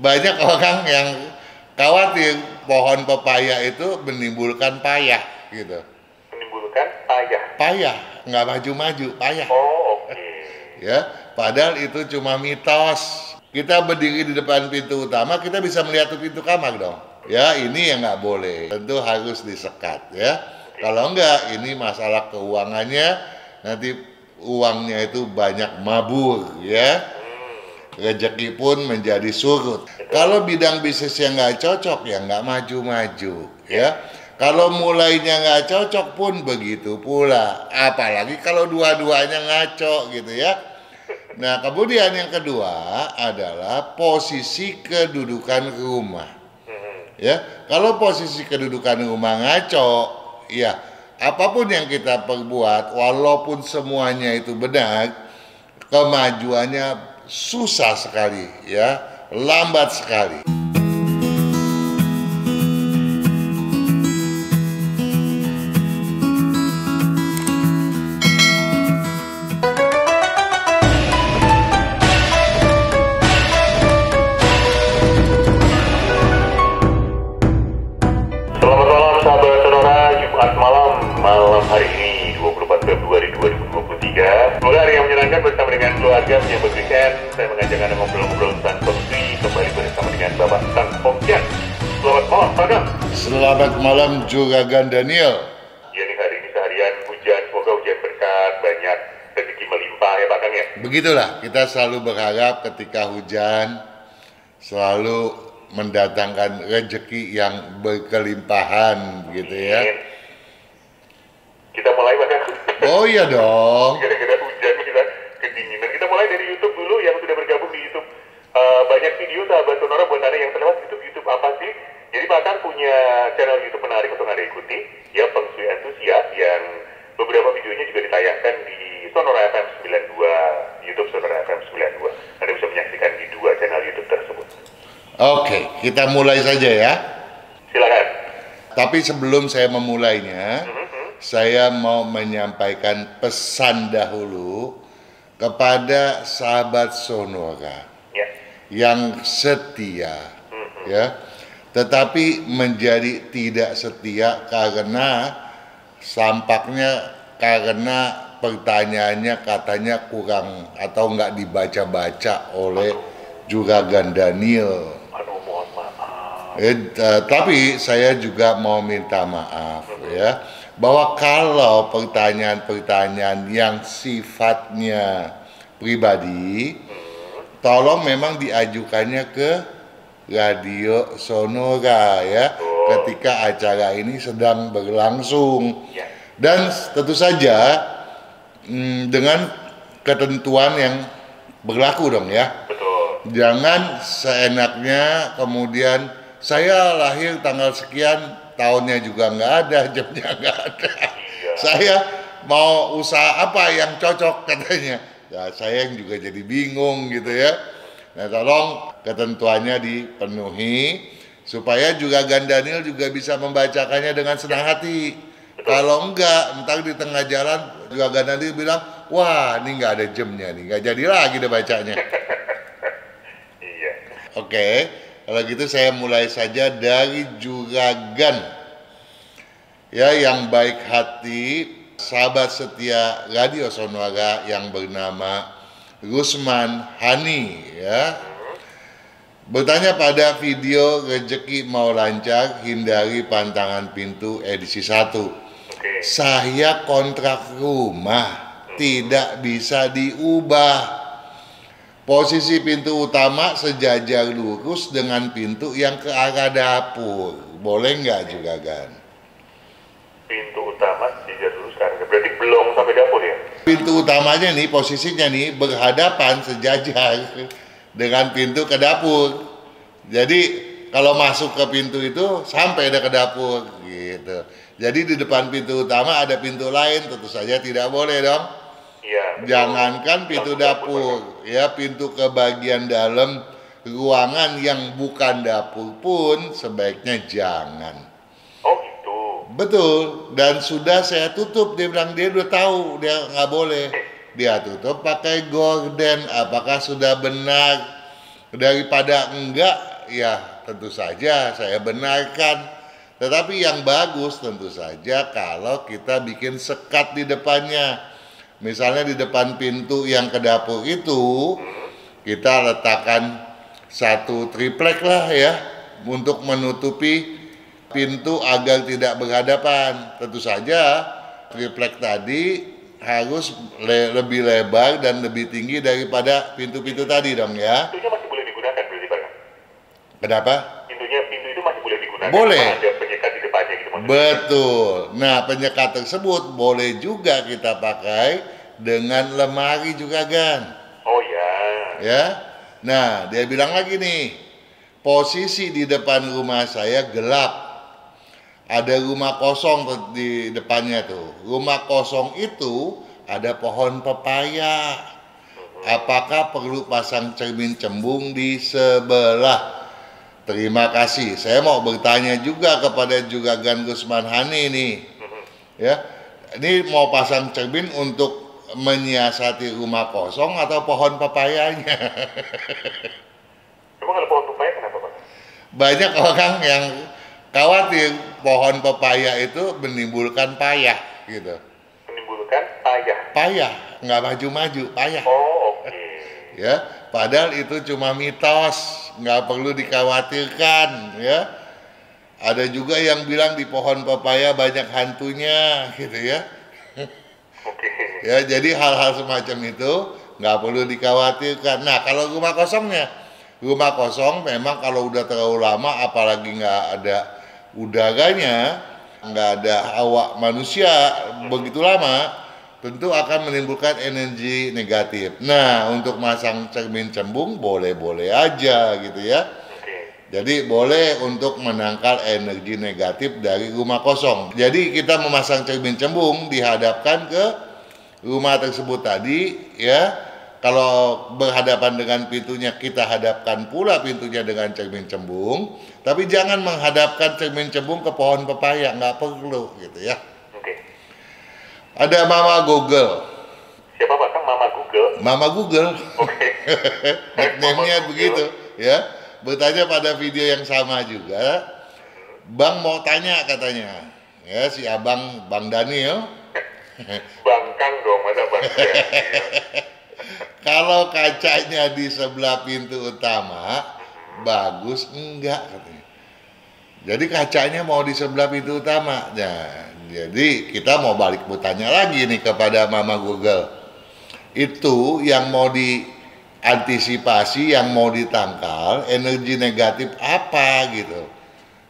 banyak orang yang khawatir pohon pepaya itu menimbulkan payah gitu. Menimbulkan payah. Payah, nggak maju-maju, payah. Oh, oke. Ya, padahal itu cuma mitos. Kita berdiri di depan pintu utama, kita bisa melihat tuh pintu kamar dong. Ya, ini yang nggak boleh. Tentu harus disekat ya. Kalau enggak, ini masalah keuangannya, nanti uangnya itu banyak mabur ya. Rezeki pun menjadi surut. Kalau bidang bisnisnya nggak cocok, ya nggak maju-maju ya. Kalau mulainya nggak cocok pun begitu pula. Apalagi kalau dua-duanya ngaco gitu ya. Nah, kemudian yang kedua adalah posisi kedudukan rumah. Ya, kalau posisi kedudukan rumah ngaco, ya apapun yang kita perbuat, walaupun semuanya itu benar, kemajuannya susah sekali, ya, lambat sekali. Malam hari ini 24 Februari 2023. Semoga hari yang menyenangkan bersama dengan keluarga menyambut weekend. Saya mengajak Anda ngobrol-ngobrol tentang feng shui kembali bersama dengan Bapak Sang Hongkian. Selamat malam, Pak Kang. Selamat malam Juragan Daniel. Ya, nih hari ini seharian hujan, semoga hujan berkat, banyak rezeki melimpah ya Pak Kang ya. Begitulah, kita selalu berharap ketika hujan selalu mendatangkan rezeki yang berkelimpahan gitu ya. Kita mulai Pak Kang. Oh iya dong. Gara-gara hujan kita kedinginan. Kita mulai dari YouTube dulu yang sudah bergabung di YouTube. Banyak video sahabat Sonora buat Anda yang terlewat YouTube apa sih? Jadi Pak Kang punya channel YouTube menarik untuk Anda ikuti. Ya, Feng Shui Enthusiast yang beberapa videonya juga ditayangkan di Sonora FM 92, YouTube Sonora FM 92. Anda bisa menyaksikan di dua channel YouTube tersebut. Oke, kita mulai saja ya. Silakan. Tapi sebelum saya memulainya, saya mau menyampaikan pesan dahulu kepada sahabat Sonora yang setia, ya, tetapi menjadi tidak setia karena sampaknya karena pertanyaannya katanya kurang atau nggak dibaca-baca oleh Juragan Daniel. Aduh, mohon maaf. Tapi saya juga mau minta maaf ya, bahwa kalau pertanyaan-pertanyaan yang sifatnya pribadi, tolong memang diajukannya ke Radio Sonora ya, ketika acara ini sedang berlangsung. Dan tentu saja dengan ketentuan yang berlaku dong ya. Jangan seenaknya kemudian saya lahir tanggal sekian, tahunnya juga nggak ada, jamnya nggak ada. Saya mau usaha apa yang cocok katanya. Ya, saya yang juga jadi bingung gitu ya. Nah, tolong ketentuannya dipenuhi supaya Juragan Daniel juga bisa membacakannya dengan senang hati. Kalau enggak, entar di tengah jalan Juragan Daniel bilang, wah ini nggak ada jamnya nih, nggak jadi lagi deh bacanya. Oke, kalau gitu saya mulai saja dari Juragan ya, yang baik hati, sahabat setia Radio Sonora yang bernama Rusman Hani ya, bertanya pada video Rezeki Mau Lancar Hindari Pantangan Pintu edisi 1. Saya kontrak rumah tidak bisa diubah. Posisi pintu utama sejajar lurus dengan pintu yang ke arah dapur. Boleh nggak Juragan? Pintu utama sejajar lurus ke arah dapur, berarti belum sampai dapur ya? Pintu utamanya nih, posisinya nih berhadapan sejajar dengan pintu ke dapur. Jadi kalau masuk ke pintu itu sampai ada ke dapur gitu. Jadi di depan pintu utama ada pintu lain, tentu saja tidak boleh dong. Jangankan pintu dapur, ya, pintu ke bagian dalam ruangan yang bukan dapur pun sebaiknya jangan. Oh gitu. Betul, dan sudah saya tutup. Dia bilang dia udah tahu dia nggak boleh. Dia tutup pakai gorden. Apakah sudah benar? Daripada enggak, ya tentu saja saya benarkan. Tetapi yang bagus tentu saja kalau kita bikin sekat di depannya. Misalnya di depan pintu yang ke dapur itu, kita letakkan satu triplek lah ya, untuk menutupi pintu agar tidak berhadapan. Tentu saja triplek tadi harus lebih lebar dan lebih tinggi daripada pintu-pintu tadi dong ya. Pintunya masih boleh digunakan berarti Pak? Kenapa? Pintu itu masih boleh digunakan. Boleh. Ada penyekat di depannya gitu maksudnya. Betul. Nah, penyekat tersebut boleh juga kita pakai dengan lemari juga, Gan. Oh ya. Ya. Nah, dia bilang lagi nih, posisi di depan rumah saya gelap. Ada rumah kosong di depannya tuh. Rumah kosong itu ada pohon pepaya. Apakah perlu pasang cermin cembung di sebelah? Terima kasih. Saya mau bertanya juga kepada Juragan Gusman Hani nih. Ya. Ini mau pasang cermin untuk menyiasati rumah kosong atau pohon pepayanya? Emang kalau pohon pepaya kenapa Pak? Banyak orang yang khawatir pohon pepaya itu menimbulkan payah gitu. Menimbulkan payah. Payah, nggak maju-maju, payah. Oh oke. Ya, padahal itu cuma mitos, nggak perlu dikhawatirkan ya. Ada juga yang bilang di pohon pepaya banyak hantunya gitu ya. Oke. Ya, jadi hal-hal semacam itu nggak perlu dikhawatirkan. Nah, kalau rumah kosongnya, rumah kosong memang kalau udah terlalu lama, apalagi nggak ada udaranya, nggak ada hawa manusia begitu lama, tentu akan menimbulkan energi negatif. Nah, untuk masang cermin cembung boleh-boleh aja gitu ya. Jadi boleh untuk menangkal energi negatif dari rumah kosong. Jadi kita memasang cermin cembung dihadapkan ke rumah tersebut tadi ya. Kalau berhadapan dengan pintunya, kita hadapkan pula pintunya dengan cermin cembung. Tapi jangan menghadapkan cermin cembung ke pohon pepaya, nggak perlu gitu ya. Oke. Ada Mama Google. Siapa Pak? Mama Google? Mama Google. Oke. Nickname-nya begitu ya. Bertanya pada video yang sama juga. Bang mau tanya katanya. Ya, si abang Bang Daniel. Bang Kang dong, masa Bang Daniel? Kalau kacanya di sebelah pintu utama, bagus enggak katanya. Jadi kacanya mau di sebelah pintu utama. Nah, jadi kita mau balik bertanya lagi nih kepada Mama Google. Itu yang mau diantisipasi, yang mau ditangkal, energi negatif apa gitu.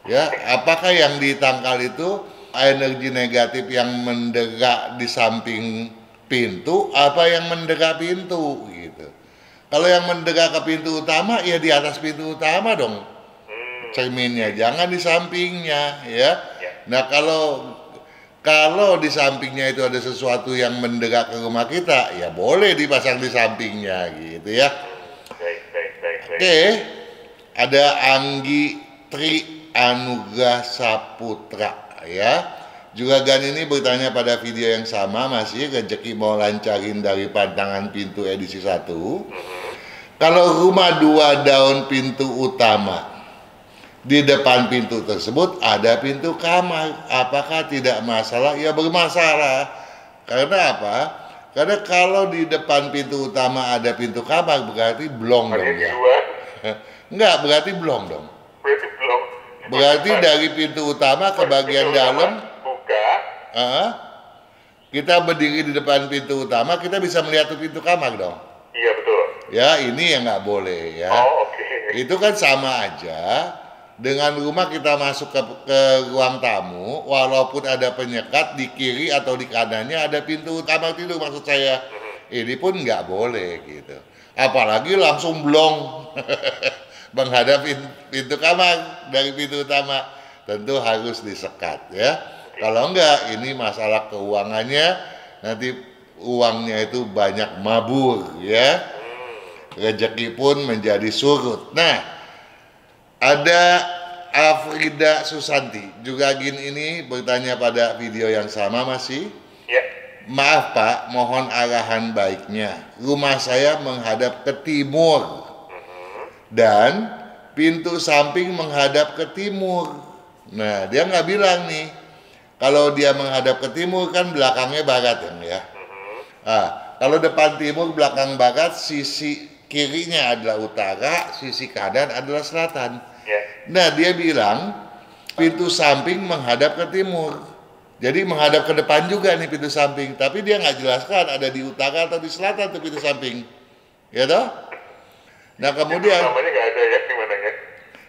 Ya, apakah yang ditangkal itu energi negatif yang menderak di samping pintu, apa yang menderak pintu gitu. Kalau yang menderak ke pintu utama, ya di atas pintu utama dong cerminnya, jangan di sampingnya ya. Nah, kalau di sampingnya itu ada sesuatu yang menderak ke rumah kita, ya boleh dipasang di sampingnya gitu ya. Oke, ada Anggi Tri Anugrah Saputra ya. Juragan ini bertanya pada video yang sama, masih rezeki mau lancarin dari pantangan pintu edisi 1. Kalau rumah 2 daun pintu utama, di depan pintu tersebut ada pintu kamar, apakah tidak masalah? Ya bermasalah. Karena apa? Karena kalau di depan pintu utama ada pintu kamar, berarti blong dong ya. Enggak, berarti blong dong. Berarti blong. Berarti dari pintu utama ke bagian dalam, kita berdiri di depan pintu utama, kita bisa melihat tuh pintu kamar dong. Iya betul. Ya, ini yang nggak boleh ya. Oh, oke. Itu kan sama aja dengan rumah kita masuk ke ruang tamu, walaupun ada penyekat di kiri atau di kanannya ada pintu kamar tidur, maksud saya. Ini pun nggak boleh gitu. Apalagi langsung blong menghadap pintu kamar dari pintu utama, tentu harus disekat ya. Kalau enggak, ini masalah keuangannya, nanti uangnya itu banyak mabur ya. Rezeki pun menjadi surut. Nah, ada Afrida Susanti juga gini ini bertanya pada video yang sama masih. Ya. Maaf Pak, mohon arahan baiknya. Rumah saya menghadap ke timur dan pintu samping menghadap ke timur. Nah, dia nggak bilang nih, kalau dia menghadap ke timur kan belakangnya barat ya. Kalau depan timur, belakang barat, sisi kirinya adalah utara, sisi kanan adalah selatan. Nah, dia bilang pintu samping menghadap ke timur. Jadi menghadap ke depan juga nih pintu samping, tapi dia nggak jelaskan ada di utara atau di selatan tuh pintu samping. Ya toh? Nah, kemudian namanya nggak ada ya, gimana ya?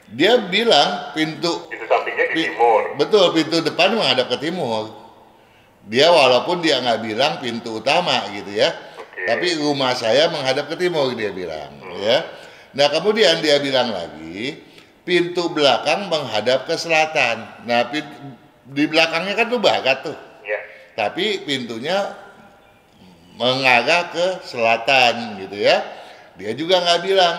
Dia bilang pintu sampingnya di timur. Betul, pintu depan menghadap ke timur. Dia walaupun dia nggak bilang pintu utama gitu ya, tapi rumah saya menghadap ke timur dia bilang, ya. Nah, kemudian dia bilang lagi pintu belakang menghadap ke selatan. Nah, di belakangnya kan tuh barat tuh, tapi pintunya mengarah ke selatan gitu ya. Dia juga nggak bilang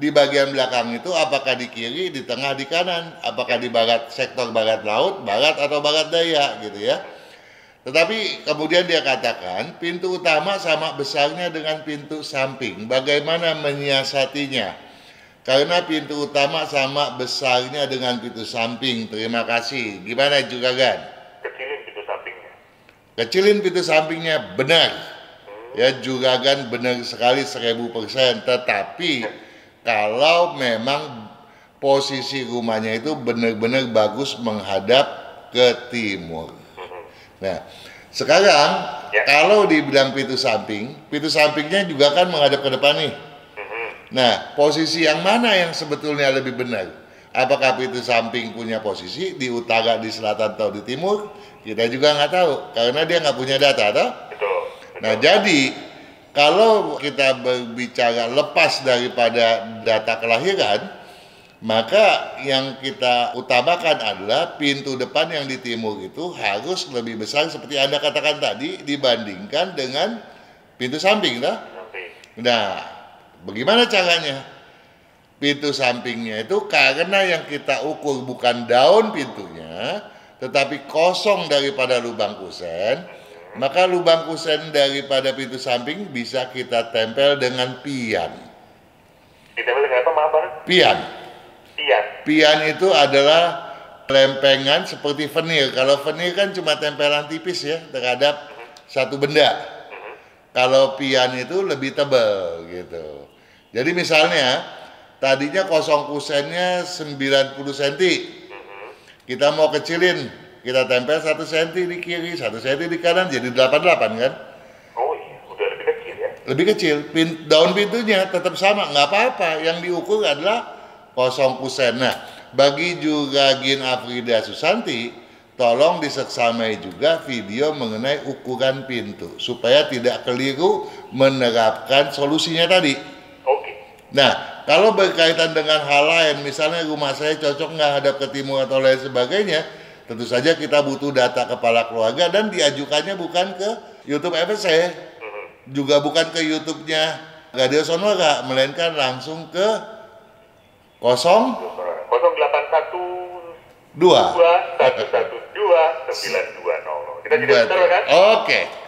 di bagian belakang itu apakah di kiri, di tengah, di kanan, apakah di barat, sektor barat laut, barat atau barat daya gitu ya. Tetapi kemudian dia katakan pintu utama sama besarnya dengan pintu samping. Bagaimana menyiasatinya? Karena pintu utama sama besarnya dengan pintu samping. Terima kasih. Gimana juga kan? Kecilin pintu sampingnya. Kecilin pintu sampingnya, benar. Ya, Juragan benar sekali 1000%. Tetapi kalau memang posisi rumahnya itu benar-benar bagus menghadap ke timur. Nah, sekarang kalau dibilang pintu sampingnya juga kan menghadap ke depan nih. Nah, posisi yang mana yang sebetulnya lebih benar? Apakah pintu samping punya posisi di utara, di selatan, atau di timur? Kita juga nggak tahu, karena dia nggak punya data, toh? Betul. Nah, jadi kalau kita berbicara lepas daripada data kelahiran, maka yang kita utamakan adalah pintu depan yang di timur itu harus lebih besar seperti Anda katakan tadi dibandingkan dengan pintu samping, toh? Nah, bagaimana caranya? Pintu sampingnya itu karena yang kita ukur bukan daun pintunya, tetapi kosong daripada lubang kusen, maka lubang kusen daripada pintu samping bisa kita tempel dengan pian. Ditempel dengan apa, maaf Bang? Pian. Pian itu adalah lempengan seperti veneer. Kalau veneer kan cuma tempelan tipis ya terhadap satu benda. Kalau pian itu lebih tebal gitu. Jadi misalnya tadinya kosong kusennya 90 cm. Kita mau kecilin, kita tempel 1 cm di kiri, 1 cm di kanan, jadi 88 kan? Oh iya, udah lebih kecil ya? Lebih kecil. Daun pintunya tetap sama, nggak apa-apa. Yang diukur adalah kosong kusen. Nah, bagi Juragin Afrida Susanti, tolong diseksamai juga video mengenai ukuran pintu supaya tidak keliru menerapkan solusinya tadi. Nah, kalau berkaitan dengan hal lain, misalnya rumah saya cocok nggak hadap ke timur atau lain sebagainya, tentu saja kita butuh data kepala keluarga dan diajukannya bukan ke YouTube FSC, juga bukan ke YouTube-nya Radio Sonora, melainkan langsung ke 081 2 112 920. Kita jadi bentar kan? Oke.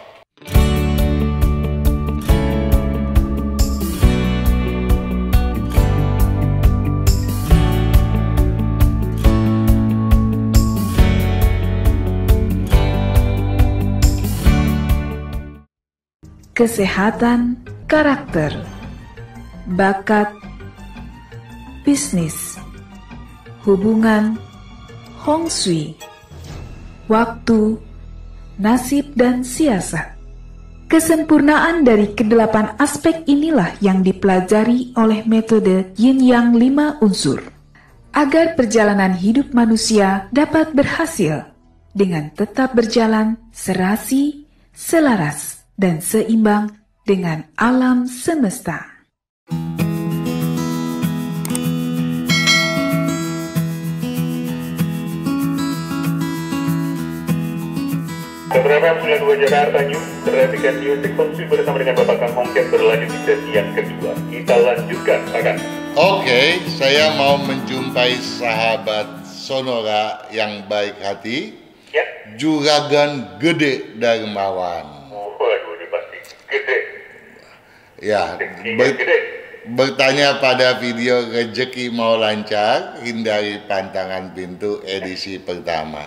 Kesehatan karakter, bakat, bisnis, hubungan, Hong Shui, waktu, nasib, dan siasat. Kesempurnaan dari kedelapan aspek inilah yang dipelajari oleh metode Yin Yang 5 unsur, agar perjalanan hidup manusia dapat berhasil dengan tetap berjalan serasi, selaras, dan seimbang dengan alam semesta. Beberapa 92 Jakarta News, perhatikan music konsumsi bersama dengan Bapak Kang Hongket berlanjut di sesi yang kedua. Kita lanjutkan, Pak Kang. Oke, saya mau menjumpai sahabat Sonora yang baik hati, Juragan Gede Darmawan. Waduh, ini pasti gede. Ya, Gede. Bertanya pada video Rezeki Mau Lancar, hindari pantangan pintu edisi pertama.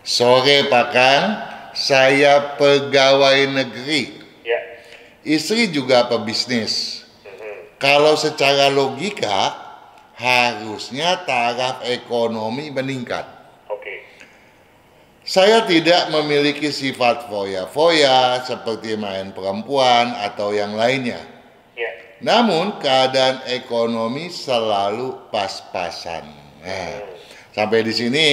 Sore Pak Kang, saya pegawai negeri. Ya. Istri juga pebisnis. Kalau secara logika, harusnya taraf ekonomi meningkat. Oke. Saya tidak memiliki sifat foya-foya seperti main perempuan atau yang lainnya. Ya. Namun keadaan ekonomi selalu pas-pasan. Nah, sampai di sini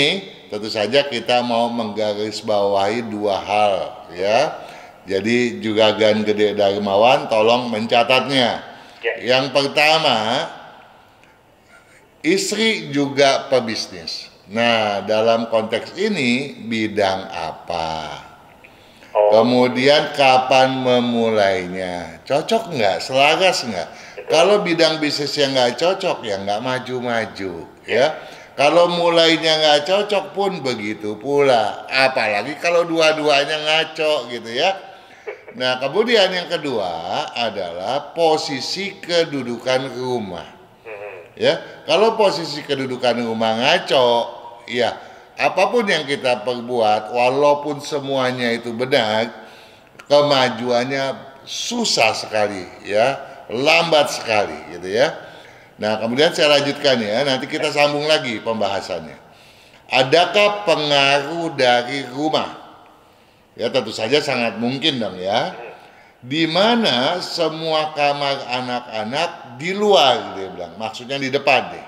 tentu saja kita mau menggarisbawahi dua hal ya. Jadi Juragan Gede Darmawan tolong mencatatnya. Ya. Yang pertama, istri juga pebisnis. Nah, dalam konteks ini bidang apa? Kemudian kapan memulainya? Cocok nggak? Selaras nggak? Kalau bidang bisnis yang nggak cocok, ya nggak maju-maju, ya. Kalau mulainya nggak cocok pun begitu pula. Apalagi kalau dua-duanya ngaco, gitu ya. Nah, kemudian yang kedua adalah posisi kedudukan rumah. Ya, kalau posisi kedudukan rumah ngaco, ya apapun yang kita perbuat, walaupun semuanya itu benar, kemajuannya susah sekali, ya, lambat sekali, gitu ya. Nah, kemudian saya lanjutkan ya, nanti kita sambung lagi pembahasannya. Adakah pengaruh dari rumah? Ya, tentu saja sangat mungkin dong ya. Di mana semua kamar anak-anak di luar, dia bilang, maksudnya di depan deh.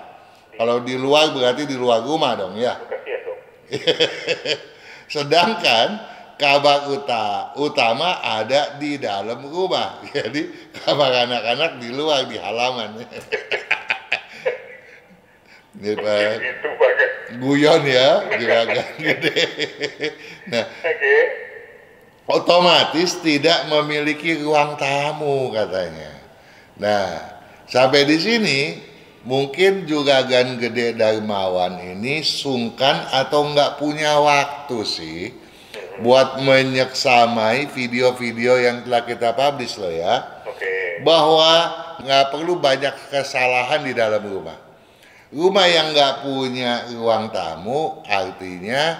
Kalau di luar berarti di luar rumah dong ya. Kasihan dong. Sedangkan kamar utama ada di dalam rumah. Jadi kamar anak-anak di luar, di halaman. Ini Pak Itu banget. guyon ya, Juragan Gede. Nah, Oke. otomatis tidak memiliki ruang tamu katanya. Nah, sampai di sini mungkin Juragan Gede Darmawan ini sungkan atau nggak punya waktu sih buat menyeksamai video-video yang telah kita publish loh ya. Oke. Bahwa nggak perlu banyak kesalahan di dalam rumah. Rumah yang nggak punya ruang tamu artinya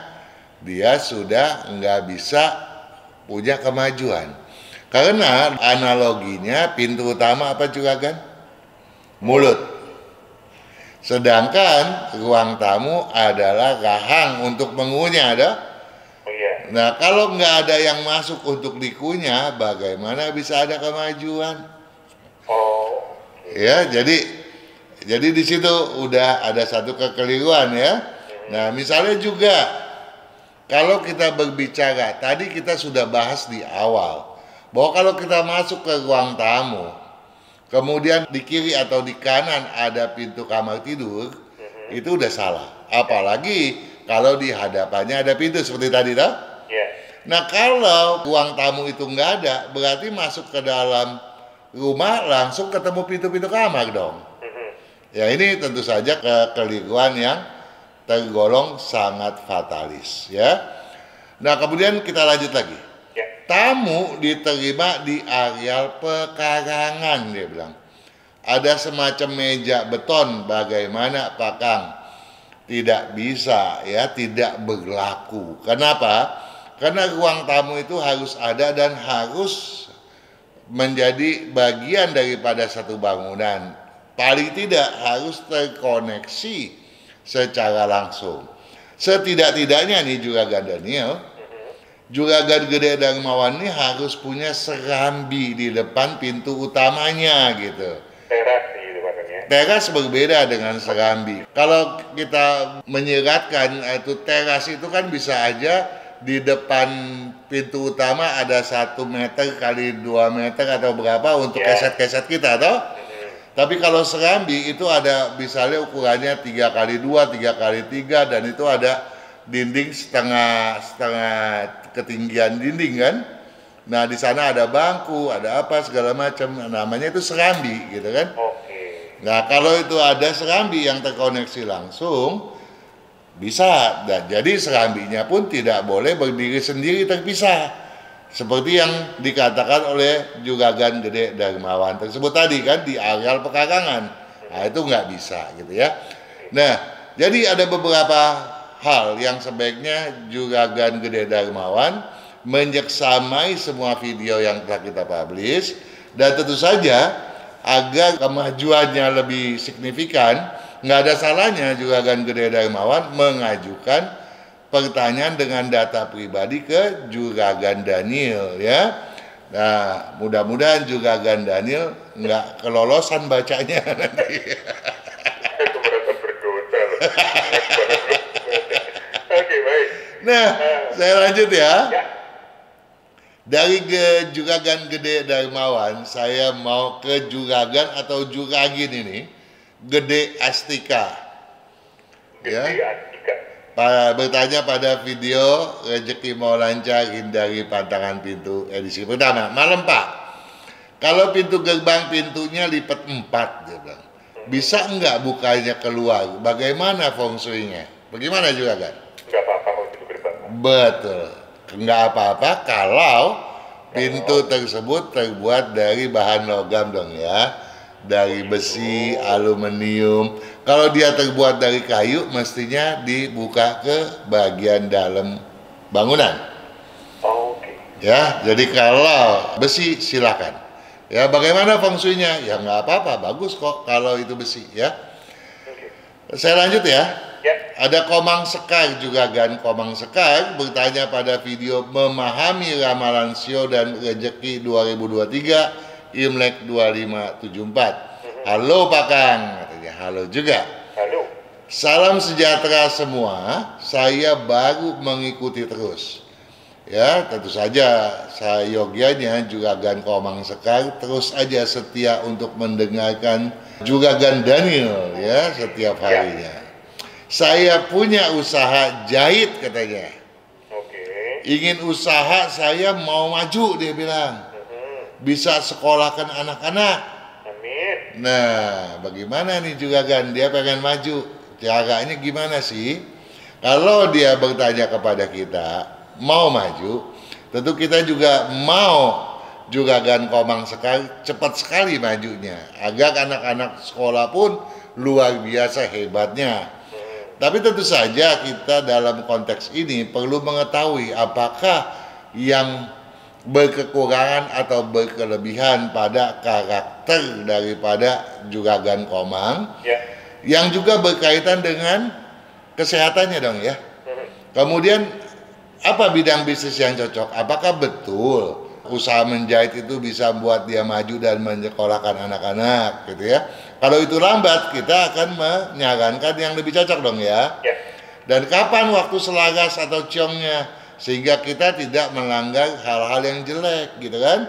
dia sudah nggak bisa punya kemajuan. Karena analoginya pintu utama apa Juragan? Mulut. Sedangkan ruang tamu adalah rahang untuk mengunyah, ada? Oh iya. Nah, kalau nggak ada yang masuk untuk dikunyah, bagaimana bisa ada kemajuan? Oh. Ya, jadi di situ udah ada satu kekeliruan ya. Nah, misalnya juga kalau kita berbicara, tadi kita sudah bahas di awal bahwa kalau kita masuk ke ruang tamu, kemudian di kiri atau di kanan ada pintu kamar tidur, itu udah salah. Apalagi kalau di hadapannya ada pintu seperti tadi toh. Iya. Nah, kalau ruang tamu itu nggak ada, berarti masuk ke dalam rumah langsung ketemu pintu-pintu kamar dong. Ya, ini tentu saja kekeliruan yang tergolong sangat fatalis ya. Nah, kemudian kita lanjut lagi. Ya. Tamu diterima di areal pekarangan, dia bilang. Ada semacam meja beton, bagaimana Pak Kang? Tidak bisa ya, tidak berlaku. Kenapa? Karena ruang tamu itu harus ada dan harus menjadi bagian daripada satu bangunan. Paling tidak harus terkoneksi secara langsung. Setidak-tidaknya nih Juragan Daniel, Juragan Gede Darmawan ini harus punya serambi di depan pintu utamanya gitu. Teras gitu makanya. Teras berbeda dengan serambi. Kalau kita menyiratkan itu teras itu kan bisa aja di depan pintu utama ada 1 meter kali 2 meter atau berapa untuk keset-keset kita toh. Tapi kalau serambi itu ada misalnya ukurannya 3x2, 3x3 dan itu ada dinding setengah ketinggian dinding kan. Nah, di sana ada bangku, ada apa segala macam. Namanya itu serambi gitu kan. Oke. Nah, kalau itu ada serambi yang terkoneksi langsung bisa. Dan jadi serambinya pun tidak boleh berdiri sendiri terpisah. Seperti yang dikatakan oleh Juragan Gede Darmawan tersebut tadi kan di areal pekarangan. Nah, itu nggak bisa gitu ya. Nah, jadi ada beberapa hal yang sebaiknya Juragan Gede Darmawan menyeksamai semua video yang telah kita publish, dan tentu saja agar kemajuannya lebih signifikan, nggak ada salahnya Juragan Gede Darmawan mengajukan pertanyaan dengan data pribadi ke Juragan Daniel ya. Nah, mudah-mudahan Juragan Daniel nggak kelolosan bacanya nanti. Aku merasa berdosa loh. Oke, baik. Nah, saya lanjut ya. Ya. Dari Juragan Gede Darmawan, saya mau ke Juragan atau Juragin ini, Gede Astika. Ya. Gede Astika. Bertanya pada video Rezeki Mau Lancar Hindari Pantangan Pintu edisi pertama. Malam Pak, kalau pintu gerbang pintunya lipat 4, dia bilang, bisa enggak bukanya keluar? Bagaimana feng shui-nya? Bagaimana Juragan? Nggak apa-apa kalau pintu gerbang. Betul, nggak apa-apa kalau pintu tersebut terbuat dari bahan logam dong ya, dari besi, aluminium. Kalau dia terbuat dari kayu, mestinya dibuka ke bagian dalam bangunan. Oke. Ya, jadi kalau besi silakan. Ya, bagaimana feng shui-nya? Ya nggak apa-apa, bagus kok kalau itu besi ya. Oke. Saya lanjut ya. Ya. Ada Komang Sekar juga kan. Komang Sekar bertanya pada video memahami ramalan Sio dan rezeki 2023 Imlek 2574. Halo Pak Kang, katanya. Halo juga. Halo. Salam sejahtera semua. Saya baru mengikuti terus. Ya, tentu saja saya yogianya Juragan Komang Sekar terus aja setia untuk mendengarkan Juragan Daniel ya setiap harinya. Saya punya usaha jahit katanya. Oke. Ingin usaha, saya mau maju dia bilang. Bisa sekolahkan anak-anak. Amin. Nah, bagaimana nih Juragan? Dia pengen maju. Caranya gimana sih? Kalau dia bertanya kepada kita, mau maju, tentu kita juga mau Juragan Komang Sekar cepat sekali majunya. Agar anak-anak sekolah pun luar biasa hebatnya. Tapi tentu saja kita dalam konteks ini perlu mengetahui apakah yang berkekurangan atau berkelebihan pada karakter daripada Juragan Komang Ya. yang juga berkaitan dengan kesehatannya dong ya. Kemudian apa bidang bisnis yang cocok? Apakah betul usaha menjahit itu bisa buat dia maju dan menyekolahkan anak-anak gitu ya? Kalau itu lambat, kita akan menyarankan yang lebih cocok dong ya. Ya. Dan kapan waktu selaras atau ciongnya, sehingga kita tidak melanggar hal-hal yang jelek gitu kan.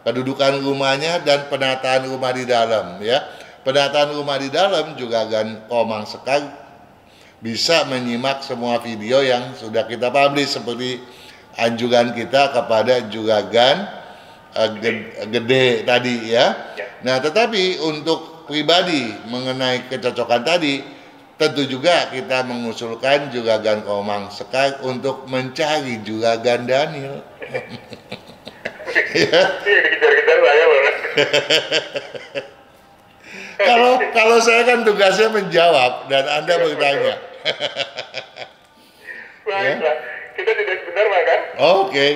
Kedudukan rumahnya dan penataan rumah di dalam ya. Penataan rumah di dalam juga Juragan Komang Sekar bisa menyimak semua video yang sudah kita publish seperti anjuran kita kepada Juragan Gede tadi ya. Nah, tetapi untuk pribadi mengenai kecocokan tadi, tentu juga kita mengusulkan Juragan Komang Sekar untuk mencari Juragan Daniel. Ya. Dikejar-kejar saya banget. Kalau saya kan tugasnya menjawab dan Anda bertanya. Baiklah, kita tidak sebentar makan. Oke.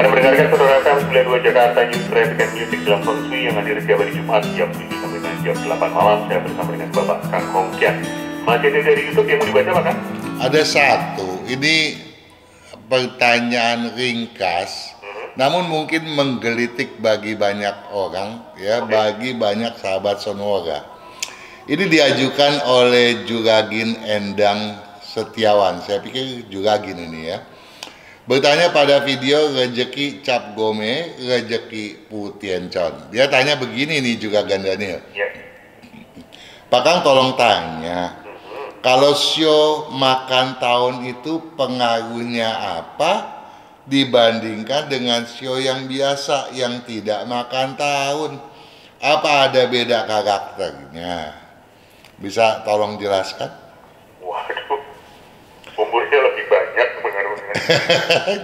Anda mendengarkan Saudara FM 92 Jakarta News Traffic and Music dalam Feng Shui yang hadir setiap hari Jumat jam 7 sampai dengan jam 8 malam. Saya bersama dengan Bapak Kang Hong Kian. Masih ada dari YouTube yang mau dibaca Pak Kang? Ada satu, ini pertanyaan ringkas, namun mungkin menggelitik bagi banyak orang, ya, bagi banyak sahabat Sonora. Ini diajukan oleh Juragin Endang Setiawan, saya pikir juga gini nih ya. Bertanya pada video Rejeki Cap Gome, Rejeki Putiencon. Dia tanya begini nih juga Gandaniel. Ya. Pak Kang tolong tanya, kalau sio makan tahun itu pengaruhnya apa dibandingkan dengan sio yang biasa yang tidak makan tahun? Apa ada beda karakternya? Bisa tolong jelaskan? Waduh, umurnya lebih banyak pengaruhnya.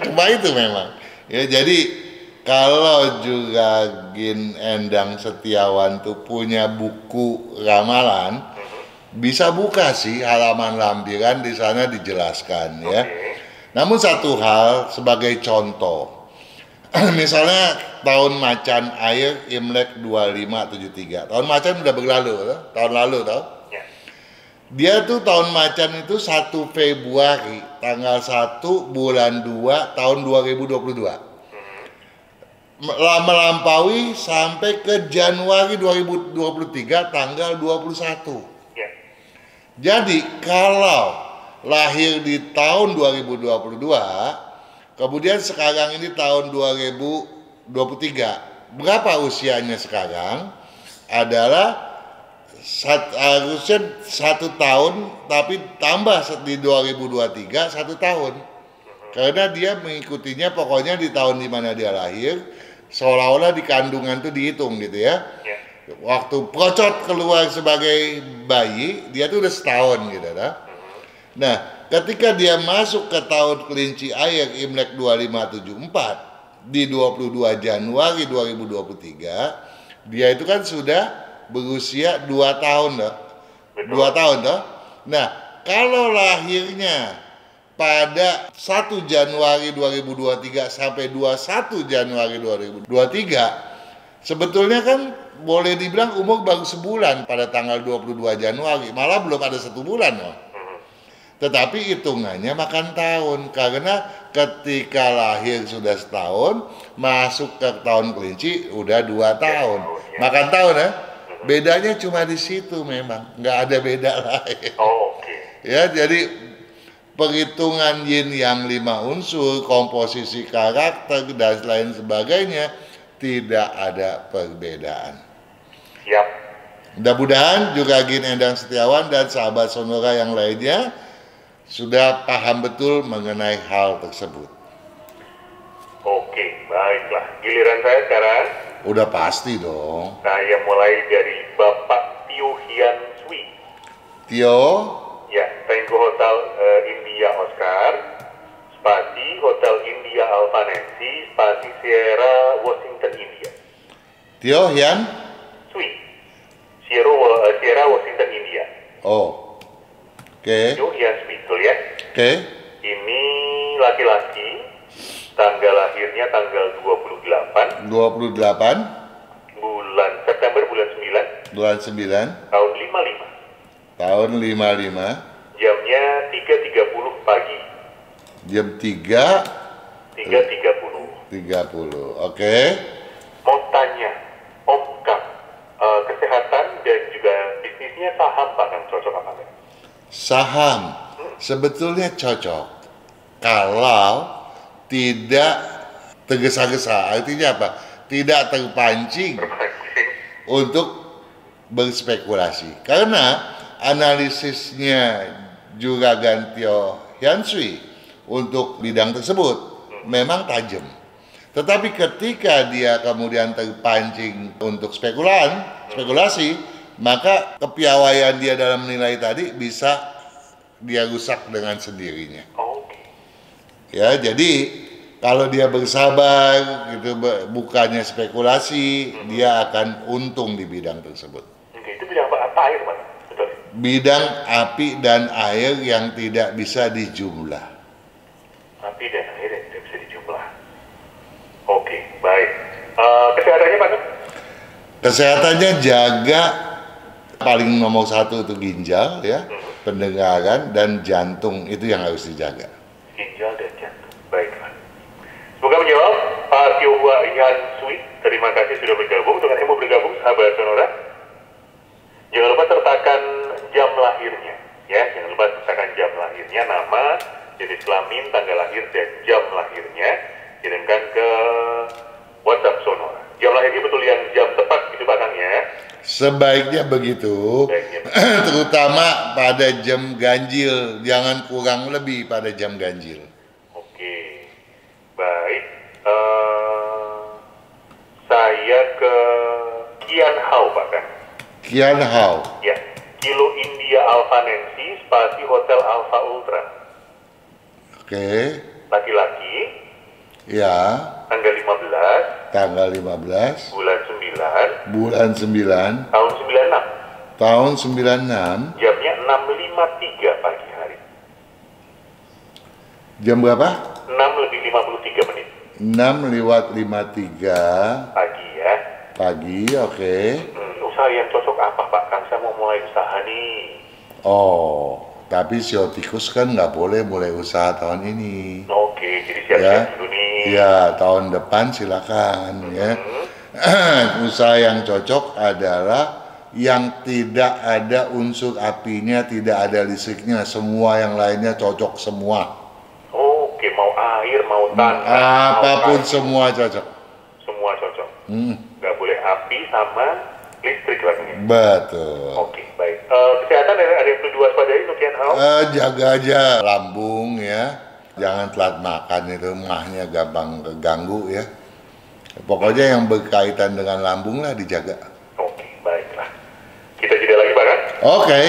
Cuma itu memang. Ya, jadi kalau juga Gin Endang Setiawan tuh punya buku ramalan, bisa buka sih halaman lampiran, di sana dijelaskan ya. Namun satu hal sebagai contoh, misalnya tahun macan air Imlek 2573. Tahun macan udah berlalu, tahun lalu tau. Ya. Dia tuh tahun macan itu 1 Februari, tanggal 1 bulan 2 tahun 2022. Melampaui sampai ke Januari 2023 tanggal 21. Ya. Jadi kalau lahir di tahun 2022, kemudian sekarang ini tahun 2023, berapa usianya sekarang? Adalah harusnya 1 tahun, tapi tambah di 2023 1 tahun. Karena dia mengikutinya pokoknya di tahun dimana dia lahir, seolah-olah di kandungan tuh dihitung gitu ya. Ya. Waktu procot keluar sebagai bayi, dia tuh udah setahun gitu dah. Nah, ketika dia masuk ke tahun kelinci air Imlek 2574 di 22 Januari 2023, dia itu kan sudah berusia 2 tahun dah. 2 tahun dah. Nah, kalau lahirnya pada 1 Januari 2023 sampai 21 Januari 2023, sebetulnya kan boleh dibilang umur baru sebulan pada tanggal 22 Januari, malah belum ada 1 bulan loh. Tetapi hitungannya makan tahun, karena ketika lahir sudah setahun, masuk ke tahun kelinci udah 2 tahun, makan tahun ya. Bedanya cuma di situ memang, nggak ada beda lain. Ya, jadi perhitungan yin yang 5 unsur, komposisi karakter dan lain sebagainya tidak ada perbedaan. Siap. Mudah-mudahan juga Gin Endang Setiawan dan sahabat Sonora yang lainnya sudah paham betul mengenai hal tersebut. Oke, baiklah. Giliran saya sekarang. Udah pasti dong. Saya mulai dari Bapak Tio Hian Sui. Tio? Ya, Tango Hotel India Oscar, spasi Hotel India Alpha Nancy, spasi Sierra Washington India. Tio Hian? Sui. Sierra Washington India. Oh. Oke. Tio Hian Sui, betul ya? Oke. Ini laki-laki, tanggal lahirnya tanggal 28. 28. Bulan September bulan 9. Bulan 9. Tahun 55. Tahun 55. Jamnya 3.30 pagi. Jam 3. 3.30. Oke. Mau tanya, Om Kang, kesehatan dan juga bisnisnya saham Pak Kang, cocok apa enggak? Saham sebetulnya cocok kalau tidak tergesa-gesa. Artinya apa? Tidak terpancing untuk berspekulasi. Karena analisisnya juga Gantio Hiansui untuk bidang tersebut memang tajam. Tetapi ketika dia kemudian terpancing untuk spekulasi, maka kepiawaian dia dalam menilai tadi bisa dia rusak dengan sendirinya. Ya, jadi kalau dia bersabar gitu, bukannya spekulasi, dia akan untung di bidang tersebut. Oke, itu bidang apa air, Pak? Betul. Bidang api dan air yang tidak bisa dijumlah. Api dan air yang tidak bisa dijumlah. Oke, baik. Kesehatannya, Pak? Kesehatannya jaga, paling nomor 1 itu ginjal ya, pendengaran dan jantung, itu yang harus dijaga. Ginjal dan jantung. Baiklah. Semoga menjawab Pak Tiohua Ihan Sui. Terima kasih sudah bergabung. Untuk yang mau bergabung, sahabat Sonora, jangan lupa sertakan jam lahirnya. Ya, jangan lupa sertakan jam lahir. lahirnya, nama, jenis kelamin, tanggal lahir, dan jam lahirnya. Kirimkan ke WhatsApp Sonora. Jam lahirnya betul yang jam tepat gitu Pak Kang ya? Sebaiknya begitu. Terutama pada jam ganjil, jangan kurang lebih pada jam ganjil. Oke, baik. Saya ke Kian Hao Pak Kang. Kian Hao. Ya, Kilo India Alpha Nancy, spasi Hotel Alpha Ultra. Oke. Laki-laki. Ya. Tanggal 15. Tanggal 15. Bulan 9. Bulan 9. Tahun 96. Tahun 96. Jamnya 6.53 pagi hari. Jam berapa? 6:53 menit. 6:53 Pagi ya. pagi, oke. Usaha yang cocok apa Pak Kang? Saya mau mulai usaha nih. Oh, tapi sio tikus kan nggak boleh mulai usaha tahun ini. Oke, jadi Ya, siap-siap dulu nih. ya tahun depan silakan ya. Usaha yang cocok adalah yang tidak ada unsur apinya, tidak ada listriknya, semua yang lainnya cocok semua. Oke, mau air, mau tanah, Apapun mau kayu, semua cocok. semua cocok. Nggak boleh api sama listrik lagi. Betul. Oke, baik. Kesehatan ada yang perlu diwaspadai untuk Kian Hao? Jaga aja lambung ya. Jangan telat makan, itu mahnya gampang keganggu ya. Pokoknya yang berkaitan dengan lambung lah dijaga. Oke, baiklah. Kita jeda lagi Pak Kang. Oke.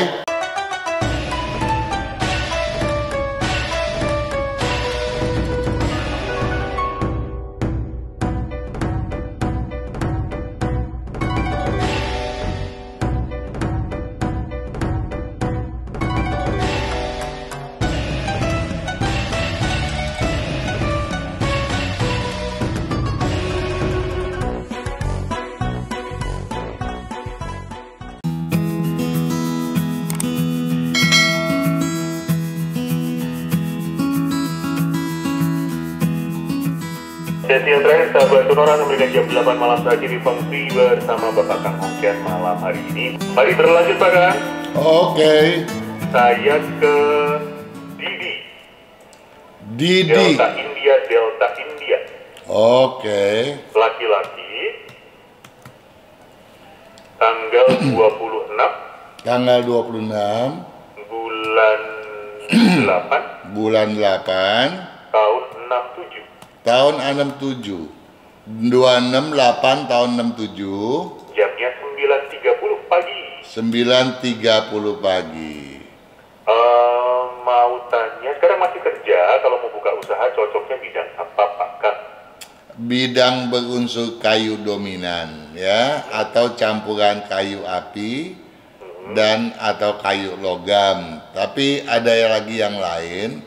Sesi yang terakhir sahabat Sonora memberikan jam 8 malam tadi di Feng Shui bersama Bapak Kang Hongkian malam hari ini. Mari berlanjut Pak Kang. Oke. Saya ke Didi. Didi. Delta India, Delta India. Oke. Laki-laki. Tanggal 26. Tanggal 26 Bulan 8. bulan 8 Tahun 67. tahun 67. 268 tahun 67. Jamnya 9.30 pagi. 9:30 pagi. Mau tanya, sekarang masih kerja, kalau mau buka usaha cocoknya bidang apa Pak Kang? Bidang berunsur kayu dominan ya, atau campuran kayu api dan atau kayu logam. Tapi ada lagi yang lain,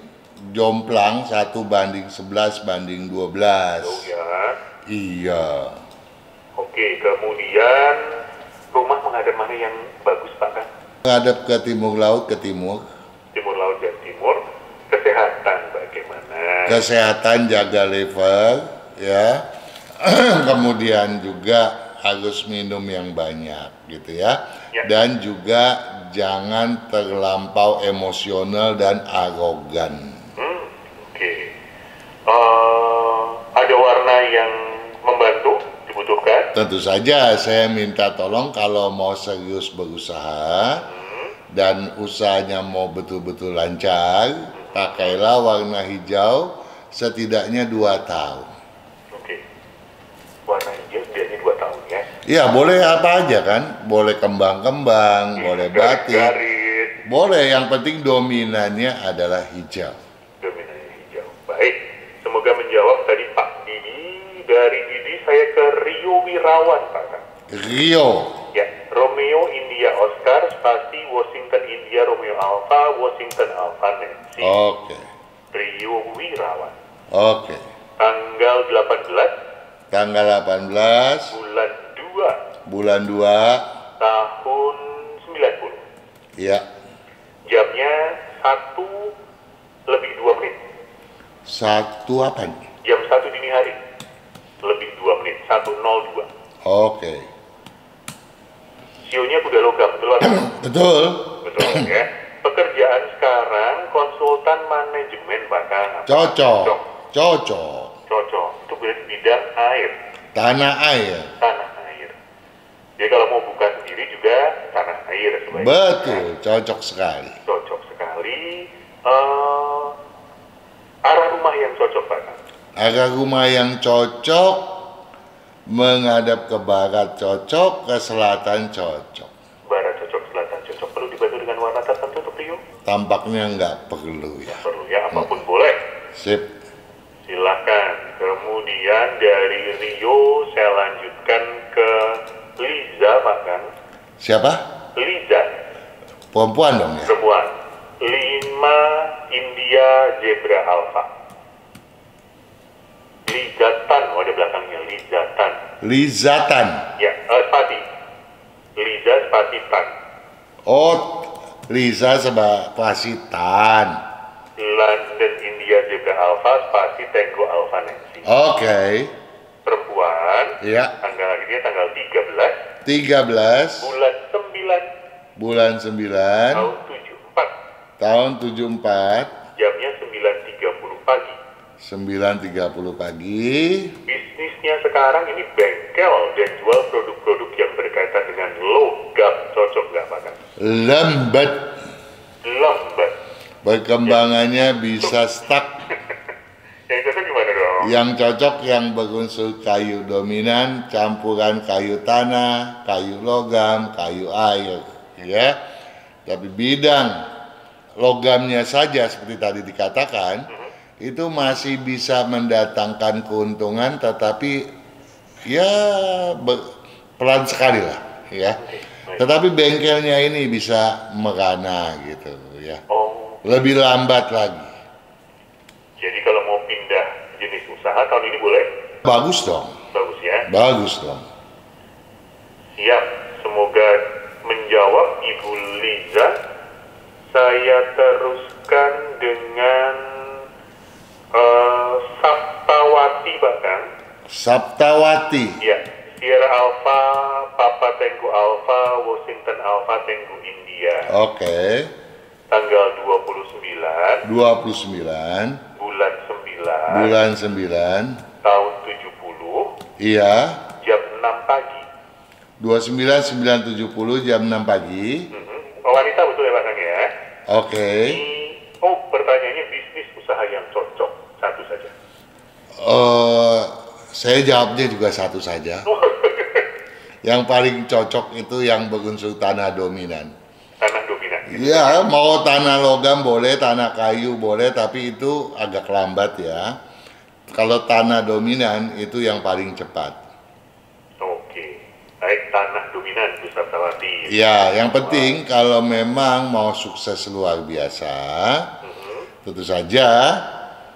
jomplang 1:11 banding 12. Oh ya. Iya. Oke, kemudian rumah menghadap mana yang bagus Pak Kang? Menghadap ke timur laut, ke timur. Timur laut dan timur. Kesehatan bagaimana? Kesehatan, jaga liver ya. Kemudian juga harus minum yang banyak gitu ya. Ya. Dan juga jangan terlampau emosional dan arogan. Oke. Ada warna yang membantu dibutuhkan? Tentu saja saya minta tolong kalau mau serius berusaha dan usahanya mau betul-betul lancar, pakailah warna hijau setidaknya 2 tahun. Oke. Warna hijau setidaknya 2 tahun ya. Ya boleh apa aja kan, boleh kembang-kembang, boleh batik, Garis-garis. boleh, yang penting dominannya adalah hijau. Dominannya hijau. Baik. Semoga menjawab tadi Pak Didi. Dari Didi saya ke Rio Wirawan Pak Kang. Rio. Ya, Romeo India Oscar spasi Washington India Romeo Alpha Washington Alpha Nancy. Oke. Rio Wirawan. Oke. Tanggal 18 Tanggal 18 bulan 2 bulan 2 tahun 90. ya. Jamnya 1:02. Satu apa nih? Jam 1 dini hari. Lebih 2 menit. 1:02. Oke. Sionya kuda logam, betul Pak? Betul. Betul ya. pekerjaan sekarang konsultan manajemen bahkan. Cocok. Cocok. Cocok. Itu berarti bidang air. Tanah air. Tanah air. Jadi kalau mau buka sendiri juga tanah air sebaiknya. Betul, cocok sekali. Cocok sekali. Arah rumah yang cocok bahkan. Arah rumah yang cocok, menghadap ke barat cocok, ke selatan cocok. Barat cocok, selatan cocok. Perlu dibantu dengan warna tertentu tuh Rio? Tampaknya nggak perlu ya. Perlu ya, apapun boleh. Sip. Silakan. Kemudian dari Rio saya lanjutkan ke Liza bahkan. Siapa? Liza. Perempuan dong ya? Perempuan. 5 India Zebra Alpha. Lizatan, oh ada belakangnya Lizatan. Lizatan. Ya, spasi. Liza spasi tan. Oh, Liza spasi tan. London India Zebra Alpha spasi Tango Alpha Nancy. Oke. Perempuan. Ya. Tanggal lahirnya tanggal 13. 13. Bulan 9. Bulan 9. Tahun 74. Tahun 74. Jamnya 9.30 pagi. 9.30 pagi. Bisnisnya sekarang ini bengkel dan jual produk-produk yang berkaitan dengan logam. Cocok nggak Pak? Lambat. Lambat. Perkembangannya bisa stuck. Yang cocok gimana dong? Yang cocok yang berunsur kayu dominan, campuran kayu tanah, kayu logam, kayu air, ya. Tapi bidang logamnya saja seperti tadi dikatakan, itu masih bisa mendatangkan keuntungan, tetapi ya pelan sekali lah, ya. Tetapi bengkelnya ini bisa merana gitu, ya. Oh, Lebih lambat lagi. jadi kalau mau pindah jenis usaha tahun ini boleh? Bagus dong, Bagus ya. bagus dong. Siap. Semoga menjawab Ibu Liza. Saya teruskan dengan Saptawati bahkan. Saptawati. Ya, Sierra Alpha, Papa Tango Alpha, Washington Alpha Tango India. Oke. Tanggal 29, 29 bulan 9, bulan 9. tahun 70, Iya. jam 6 pagi. 29 970 jam 6 pagi. Wanita betul ya Pak Kang ya? Oke. Oh, pertanyaannya bisnis usaha yang cocok. Satu saja. Saya jawabnya juga satu saja. Yang paling cocok itu yang berunsur tanah dominan. Tanah dominan. Iya, mau tanah logam boleh, tanah kayu boleh, tapi itu agak lambat ya. Kalau tanah dominan itu yang paling cepat. Oke. Baik, tanah dominan Bu Saptawati. Ya, yang penting kalau memang mau sukses luar biasa, tentu saja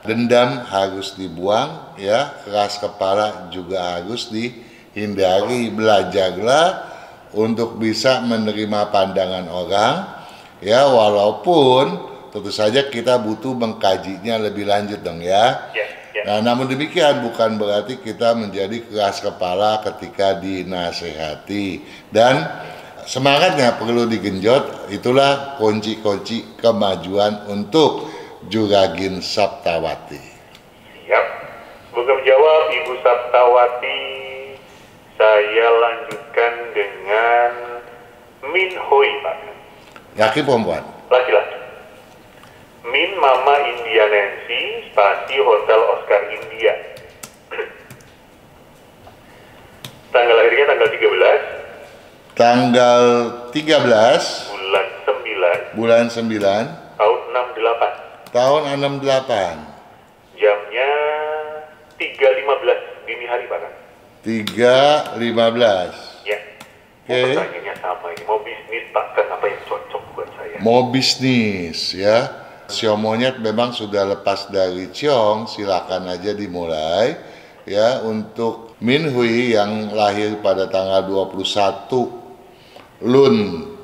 dendam harus dibuang, ya, keras kepala juga harus dihindari. Belajarlah untuk bisa menerima pandangan orang, ya, walaupun tentu saja kita butuh mengkajinya lebih lanjut dong ya. Ya, ya. Nah, namun demikian bukan berarti kita menjadi keras kepala ketika dinasehati, dan semangatnya perlu digenjot. Itulah kunci-kunci kemajuan untuk Juragin Saptawati. Siap. Semoga menjawab Ibu Saptawati. Saya lanjutkan dengan Min Hoi Pak. Yakin perempuan? Laki-laki. Min Mama India Nancy, spasi Hotel Oscar India. Tanggal lahirnya tanggal 13. Tanggal 13 Bulan 9. bulan 9 Tahun 68. tahun 68. Jamnya 3.15 dini hari Pak. 3.15. Ya. Oke. Pertanyaannya sama ini. Mau bisnis Pak, kan apa yang cocok buat saya? Mau bisnis ya. Sio monyet memang sudah lepas dari Ciong, silakan aja dimulai ya. Untuk Min Hui yang lahir pada tanggal 21 Lun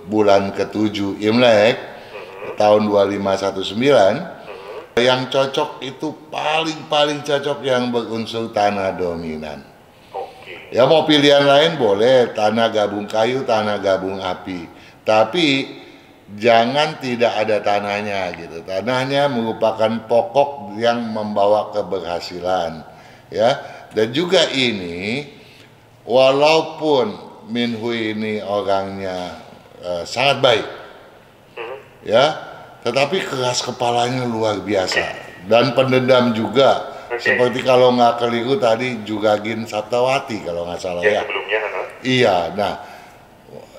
bulan ke-7 Imlek tahun 2519, yang cocok itu paling cocok yang berunsur tanah dominan. Oke. Ya, mau pilihan lain boleh, tanah gabung kayu, tanah gabung api. Tapi jangan tidak ada tanahnya gitu. Tanahnya merupakan pokok yang membawa keberhasilan, ya. Dan juga ini, walaupun Minhui ini orangnya sangat baik, ya, tetapi keras kepalanya luar biasa dan pendendam juga. Seperti kalau nggak keliru tadi Juragin Saptawati kalau nggak salah ya. Sebelumnya, Iya, nah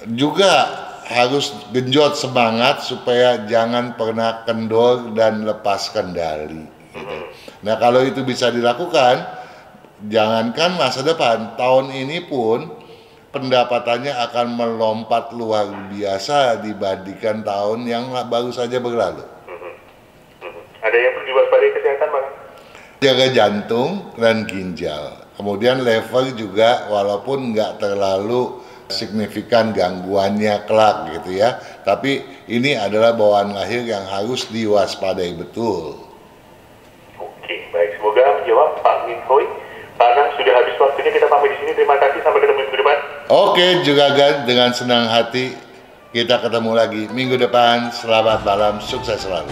juga harus genjot semangat supaya jangan pernah kendor dan lepas kendali. Gitu. Nah kalau itu bisa dilakukan, jangankan masa depan, tahun ini pun pendapatannya akan melompat luar biasa dibandingkan tahun yang baru saja berlalu. Ada yang perlu diwaspadai kesehatan, Bang? Jaga jantung dan ginjal. Kemudian lever juga walaupun nggak terlalu signifikan gangguannya kelak gitu ya. Tapi ini adalah bawaan lahir yang harus diwaspadai betul. Oke, baik. Semoga menjawab Pak Minhui. Karena sudah habis waktunya, kita pamit di sini. Terima kasih, sampai ketemu minggu depan. Oke, Juragan, dengan senang hati kita ketemu lagi minggu depan. Selamat malam, sukses selalu.